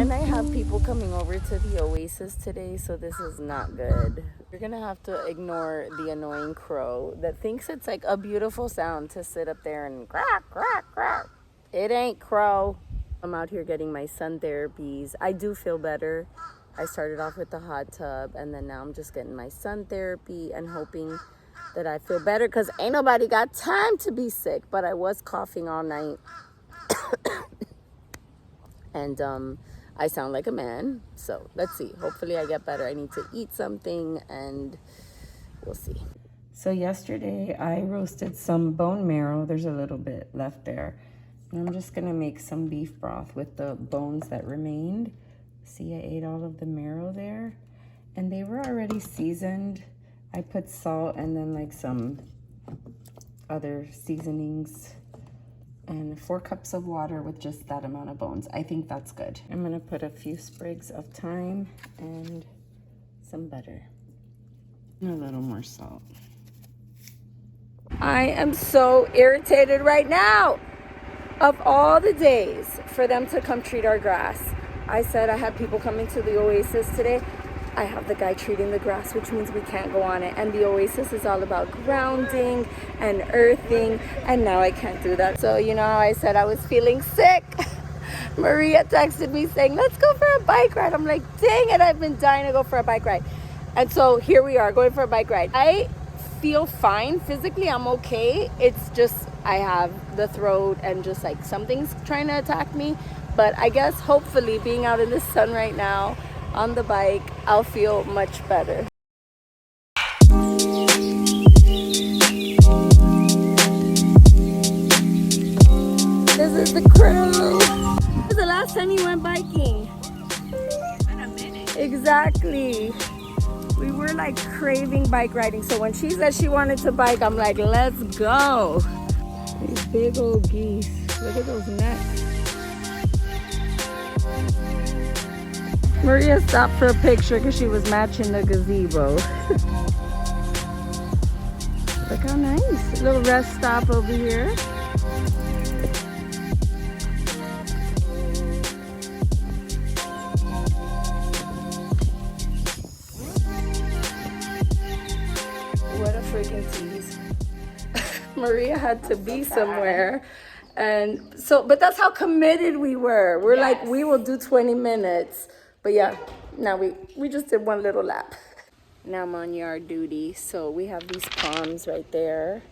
And I have people coming over to the Oasis today, so this is not good. You're gonna have to ignore the annoying crow that thinks it's like a beautiful sound to sit up there and quack, quack, quack. It ain't crow. I'm out here getting my sun therapies. I do feel better. I started off with the hot tub, and then now I'm just getting my sun therapy and hoping that I feel better, because ain't nobody got time to be sick. But I was coughing all night. And I sound like a man, so let's see. Hopefully I get better. I need to eat something, and we'll see. So yesterday I roasted some bone marrow. There's a little bit left there. And I'm just gonna make some beef broth with the bones that remained. See, I ate all of the marrow there, and they were already seasoned. I put salt and then like some other seasonings, and 4 cups of water with just that amount of bones. I think that's good. I'm gonna put a few sprigs of thyme and some butter. And a little more salt. I am so irritated right now. Of all the days for them to come treat our grass, I said I had people coming to the Oasis today. I have the guy treating the grass, which means we can't go on it. And the Oasis is all about grounding and earthing, and now I can't do that. So, you know, I said I was feeling sick. Maria texted me saying, let's go for a bike ride. I'm like, dang it, I've been dying to go for a bike ride. And so here we are going for a bike ride. I feel fine. Physically, I'm okay. It's just I have the throat and just like something's trying to attack me. But I guess hopefully being out in the sun right now on the bike, I'll feel much better. This is the crew. When was the last time you went biking? In a minute. Exactly. We were like craving bike riding. So when she said she wanted to bike, I'm like, let's go. These big old geese. Look at those necks. Maria stopped for a picture because she was matching the gazebo. Look how nice. A little rest stop over here. What a freaking tease. Maria had to be somewhere. And so, but that's how committed we were. We're like, we will do 20 minutes. But yeah, now we just did one little lap. Now I'm on yard duty. So we have these palms right there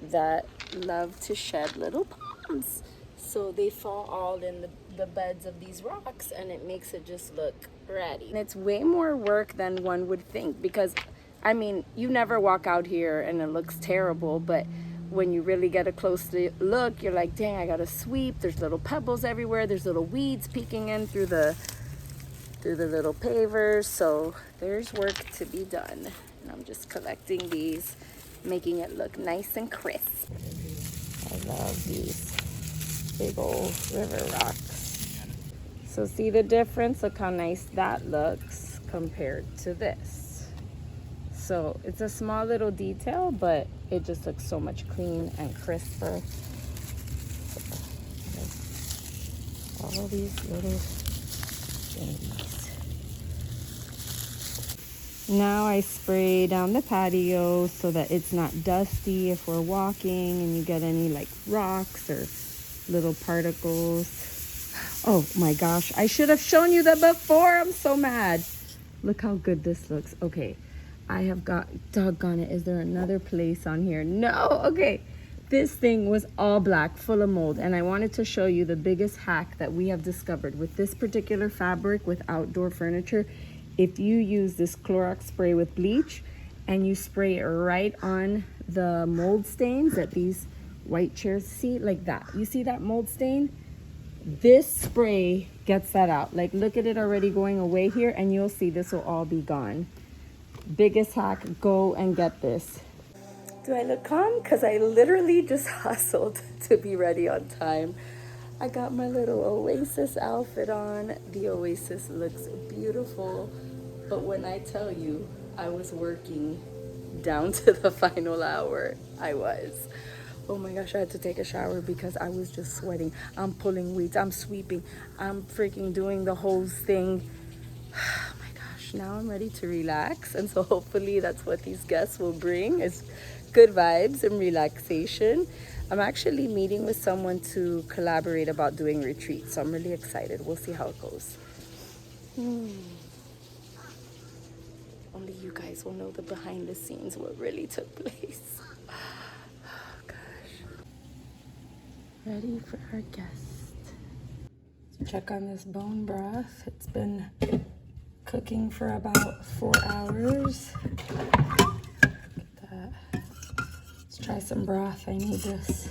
that love to shed little palms. So they fall all in the beds of these rocks, and it makes it just look ratty. And it's way more work than one would think, because I mean, you never walk out here and it looks terrible, but when you really get a close look, you're like, dang, I gotta sweep. There's little pebbles everywhere. There's little weeds peeking in through the little pavers. So there's work to be done. And I'm just collecting these, making it look nice and crisp. I love these big old river rocks. So see the difference? Look how nice that looks compared to this. So it's a small little detail, but it just looks so much clean and crisper. All these little things. Now I spray down the patio so that it's not dusty if we're walking and you get any like rocks or little particles. Oh my gosh, I should have shown you that before. I'm so mad. Look how good this looks. Okay. I have got, doggone it, is there another place on here? No, okay. This thing was all black, full of mold, and I wanted to show you the biggest hack that we have discovered with this particular fabric with outdoor furniture. If you use this Clorox spray with bleach and you spray it right on the mold stains that these white chairs see, like that. You see that mold stain? This spray gets that out. Like, look at it already going away here, and you'll see this will all be gone. Biggest hack, go and get this. Do I look calm? Because I literally just hustled to be ready on time. I got my little Oasis outfit on. The Oasis looks beautiful. But when I tell you I was working down to the final hour, I was. Oh my gosh, I had to take a shower because I was just sweating. I'm pulling weeds, I'm sweeping, I'm freaking doing the whole thing. Oh my gosh, now I'm ready to relax. And so hopefully that's what these guests will bring is good vibes and relaxation. I'm actually meeting with someone to collaborate about doing retreats. So I'm really excited. We'll see how it goes. Only you guys will know the behind the scenes, what really took place. Oh gosh. Ready for our guest. Let's check on this bone broth. It's been cooking for about 4 hours. Look at that. Let's try some broth. I need this.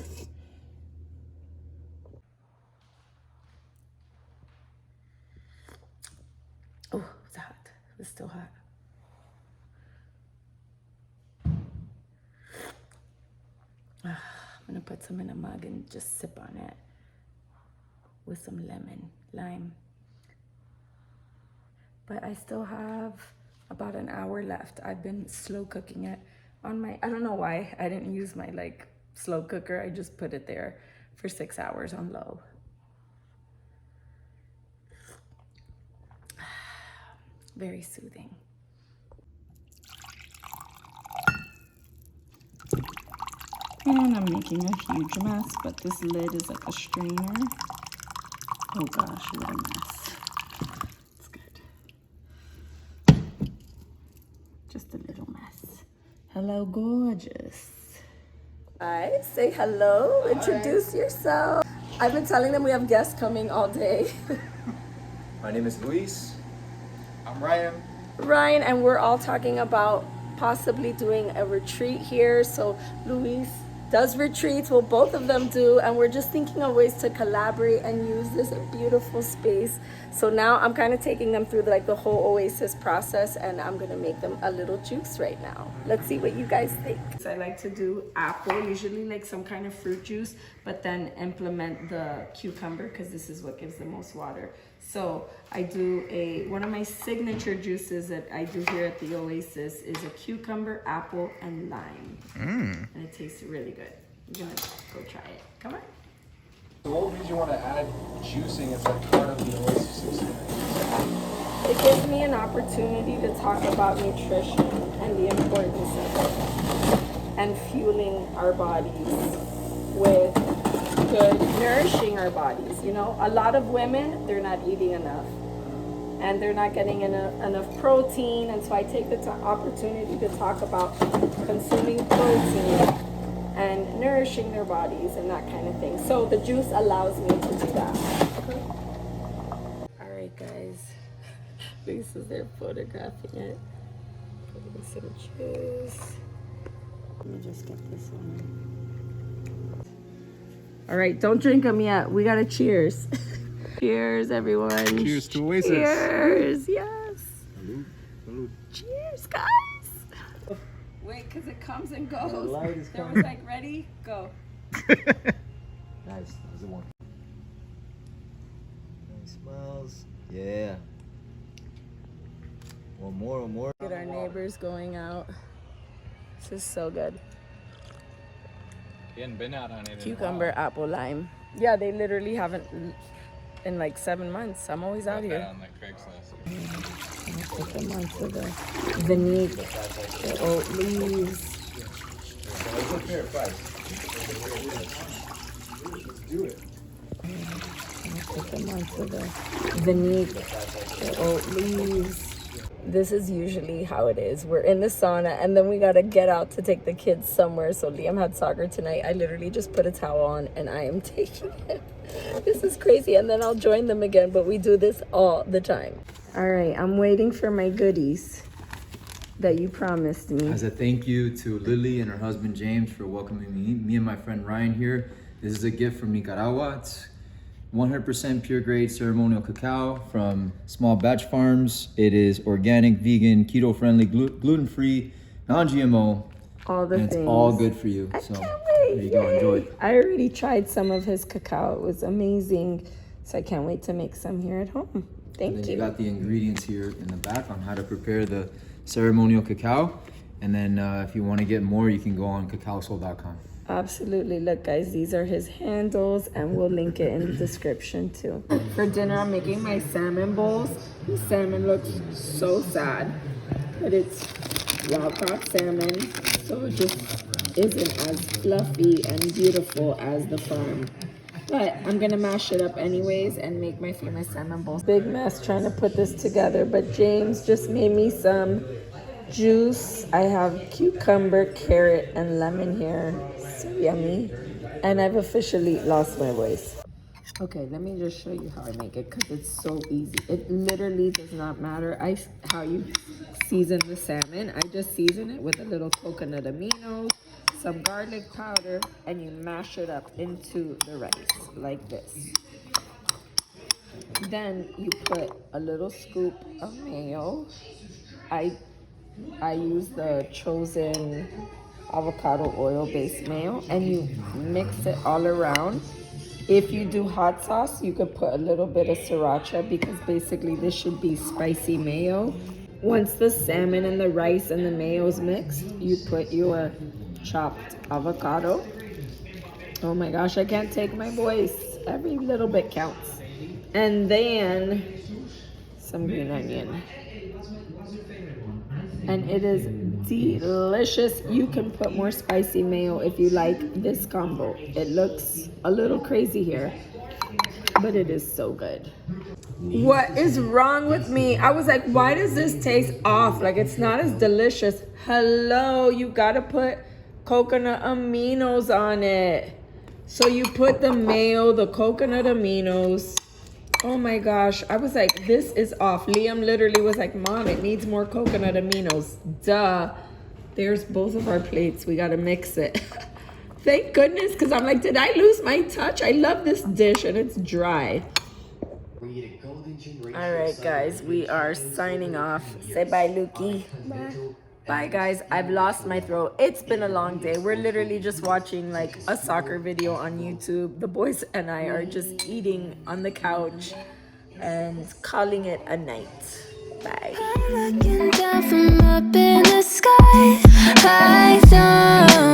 Oh, it's hot. It's still hot. I'm gonna put some in a mug and just sip on it with some lime. But I still have about an hour left. I've been slow cooking it on my, I don't know why I didn't use my like slow cooker. I just put it there for 6 hours on low. Very soothing. And I'm making a huge mess, but this lid is like a strainer. Oh gosh, what a mess. It's good. Just a little mess. Hello, gorgeous. Hi, say hello, introduce yourself. I've been telling them we have guests coming all day. My name is Luis. I'm Ryan. Ryan, and we're all talking about possibly doing a retreat here. So Luis does retreats, well both of them do, and we're just thinking of ways to collaborate and use this beautiful space. So now I'm kind of taking them through like the whole Oasis process, and I'm gonna make them a little juice right now. Let's see what you guys think. I like to do apple, usually like some kind of fruit juice, but then implement the cucumber because this is what gives the most water. So I do one of my signature juices that I do here at the Oasis is a cucumber, apple, and lime. And it tastes really good. I'm gonna go try it. Come on. So what made you want to add juicing as like part of the Oasis experience? It gives me an opportunity to talk about nutrition and the importance of it and fueling our bodies with good, nourishing our bodies. You know, a lot of women, they're not eating enough and they're not getting enough protein. And so I take the opportunity to talk about consuming protein and nourishing their bodies and that kind of thing. So the juice allows me to do that. Okay. All right, guys. This is there photographing it. Putting some juice. Let me just get this one. All right, don't drink them yet. We gotta cheers. Cheers, everyone. Cheers to Oasis. Cheers, yes. Salud. Salud. Cheers, guys. Wait, because it comes and goes. The light is There coming. was like, ready, go. Nice. How's it one? Nice smiles. Yeah. One more, one more. Look at our neighbors going out. This is so good. You hadn't been out on it. Cucumber, apple, lime. Yeah, they literally haven't in like 7 months. I'm always out here. On the Craigslist. Put them onto the vinaique, the oat leaves. Let's compare price. Let's do it. Put them onto the vinaique, the oat leaves. This is usually how it is. We're in the sauna and then we gotta get out to take the kids somewhere. So Liam had soccer tonight. I literally just put a towel on and I am taking him. This is crazy. And then I'll join them again, but we do this all the time. All right, I'm waiting for my goodies that you promised me. As a thank you to Lily and her husband James for welcoming me and my friend Ryan here. This is a gift from Nicaragua. It's 100% pure grade ceremonial cacao from small batch farms. It is organic, vegan, keto friendly, gluten free, non-GMO. All the and things. It's all good for you. I So can't wait. there you go, enjoy. I already tried some of his cacao. It was amazing. So I can't wait to make some here at home. And Thank then you. you got the ingredients here in the back on how to prepare the ceremonial cacao. And then if you want to get more, you can go on cacaosol.com. Absolutely. Look, guys, these are his handles, and we'll link it in the description too. For dinner, I'm making my salmon bowls. The salmon looks so sad, but it's wild caught salmon, so it just isn't as fluffy and beautiful as the farm. But I'm gonna mash it up anyways and make my famous salmon bowls. Big mess trying to put this together, but James just made me some juice. I have cucumber, carrot, and lemon here. So yummy. And I've officially lost my voice. Okay, let me just show you how I make it because it's so easy. It literally does not matter how you season the salmon. I just season it with a little coconut aminos, some garlic powder, and you mash it up into the rice like this. Then you put a little scoop of mayo. I use the chosen avocado oil based mayo, and you mix it all around. If you do hot sauce, you could put a little bit of sriracha because basically this should be spicy mayo. Once the salmon and the rice and the mayo is mixed, you put your chopped avocado. Oh my gosh, I can't take my voice. Every little bit counts. And then some green onion. And it is delicious. You can put more spicy mayo if you like this combo. It looks a little crazy here, but it is so good. What is wrong with me? I was like, why does this taste off? Like, it's not as delicious. Hello, you gotta put coconut aminos on it. So you put the mayo, the coconut aminos. Oh my gosh, I was like, this is off. Liam literally was like, Mom, it needs more coconut aminos. Duh. There's both of our plates. We gotta mix it. Thank goodness, because I'm like, did I lose my touch? I love this dish and it's dry. All right, guys, we are signing off. Say bye, Lukey. Bye. Bye, guys. I've lost my throat. It's been a long day. We're literally just watching like a soccer video on YouTube. The boys and I are just eating on the couch and calling it a night. Bye. Looking down from up in the sky, I don't